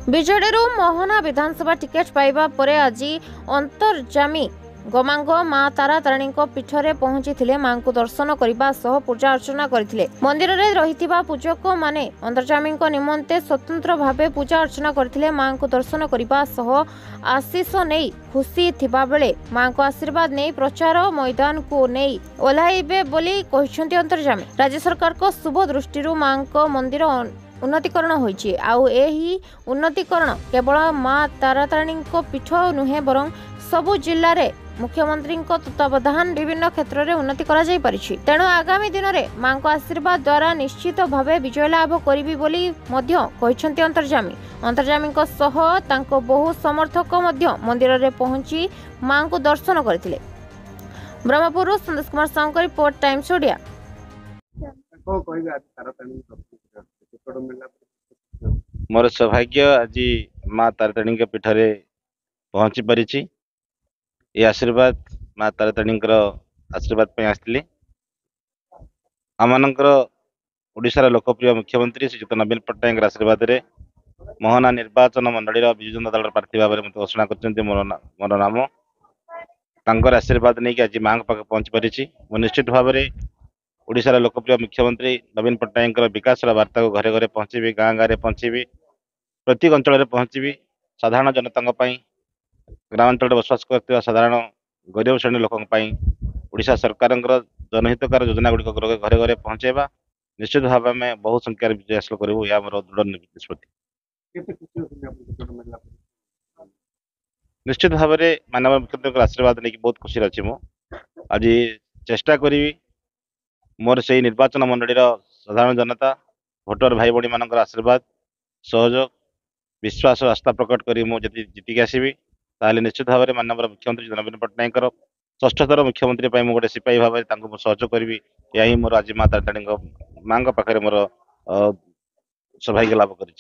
ବିଜେଡିରୁ ମୋହନା ବିଧାନସଭା ଟିକେଟ ପାଇବା ପରେ ଆଜି ଅନ୍ତର୍ଯାମୀ ଗମାଙ୍ଗ ମା ତାରାତାରିଣୀଙ୍କ ପୀଠରେ ପହଞ୍ଚିଥିଲେ। ମାଙ୍କୁ ଦର୍ଶନ କରିବା ସହ ପୂଜା ଅର୍ଚ୍ଚନା କରିଥିଲେ। ମନ୍ଦିରରେ ରହିଥିବା ପୂଜକମାନେ ଅନ୍ତର୍ଯାମୀଙ୍କ ନିମନ୍ତେ ସ୍ୱତନ୍ତ୍ର ଭାବେ ପୂଜା ଅର୍ଚ୍ଚନା କରିଥିଲେ। ମାଙ୍କୁ ଦର୍ଶନ କରିବା ସହ ଆଶୀଷ ନେଇ ଖୁସି ଥିବାବେଳେ ମାଙ୍କ ଆଶୀର୍ବାଦ ନେଇ ପ୍ରଚାର ମୈଦାନକୁ ନେଇ ଓହ୍ଲାଇବେ ବୋଲି କହିଛନ୍ତି ଅନ୍ତର୍ଯାମୀ। ରାଜ୍ୟ ସରକାରଙ୍କ ଶୁଭ ଦୃଷ୍ଟିରୁ ମାଙ୍କ ମନ୍ଦିର ଉନ୍ନତିକରଣ ହୋଇଛି। ଆଉ ଏହି ଉନ୍ନତିକରଣ କେବଳ ମା ତାରାତାରିଣୀଙ୍କ ପୀଠ ନୁହେଁ ବରଂ ସବୁ ଜିଲ୍ଲାରେ ମୁଖ୍ୟମନ୍ତ୍ରୀଙ୍କ ତତ୍ତ୍ୱାବଧାନ ବିଭିନ୍ନ କ୍ଷେତ୍ରରେ ଉନ୍ନତି କରାଯାଇ ପାରିଛି। ତେଣୁ ଆଗାମୀ ଦିନରେ ମାଙ୍କ ଆଶୀର୍ବାଦ ଦ୍ୱାରା ନିଶ୍ଚିତ ଭାବେ ବିଜୟ ଲାଭ କରିବି ବୋଲି ମଧ୍ୟ କହିଛନ୍ତି ଅନ୍ତର୍ଯାମୀ। ଅନ୍ତର୍ଯାମୀଙ୍କ ସହ ତାଙ୍କ ବହୁ ସମର୍ଥକ ମଧ୍ୟ ମନ୍ଦିରରେ ପହଞ୍ଚି ମାଙ୍କୁ ଦର୍ଶନ କରିଥିଲେ। ବ୍ରହ୍ମପୁରରୁ ସନ୍ଦେଶ କୁମାର ସାହୁଙ୍କ ରିପୋର୍ଟ, ଟାଇମ୍ସ ଓଡ଼ିଆ। मोर सौभाग्य आज माँ तारातारिणी पीठरे पहुँची पारिछि। ये आशीर्वाद माँ तारातारिणी आशीर्वाद आसली आमनकर ओडिशार लोकप्रिय मुख्यमंत्री श्रीजुत नवीन पट्टनायक आशीर्वाद रे मोहना निर्वाचन मंडली विजु जनता दल प्रार्थी भाव में घोषणा कर मोर नाम तांकर आशीर्वाद नहीं कि आज माँ पाखे पहुँची पारिछि। निश्चित भाव में ओडिशार लोकप्रिय मुख्यमंत्री नवीन पट्टनायक विकास वार्ता को घरे घरे पहुँची, गाँ गाँव में पहुँची, प्रत्येक अंचल पहुँची, साधारण जनता ग्रामांचल बसवास कर साधारण गरीब श्रेणी लोक ओडिशा सरकार जनहितकार योजना गुड़िक घरे घरे पहुँचेबा निश्चित भाव में बहुत संख्यार विजय हासिल करूँ या मोर दृढ़ निष्पत्ति। निश्चित भाव में माननीय मुख्यमंत्री आशीर्वाद नहीं बहुत खुशी अच्छी मु आज चेष्टा करी मोर से निर्वाचन मंडली साधारण जनता भोटर भाई भाई मान आशीर्वाद सहयोग विश्वास आस्था प्रकट करी मुझे जीतिक आसबि ताले निश्चित भाव में माननीय मुख्यमंत्री नवीन पट्टनायक षष्ठथर मुख्यमंत्री गोटे सिपाही भाव में सहयोग करी या मोर आज माँ तारातारिणी माँ पाखे मोर सौभाग्य लाभ करी।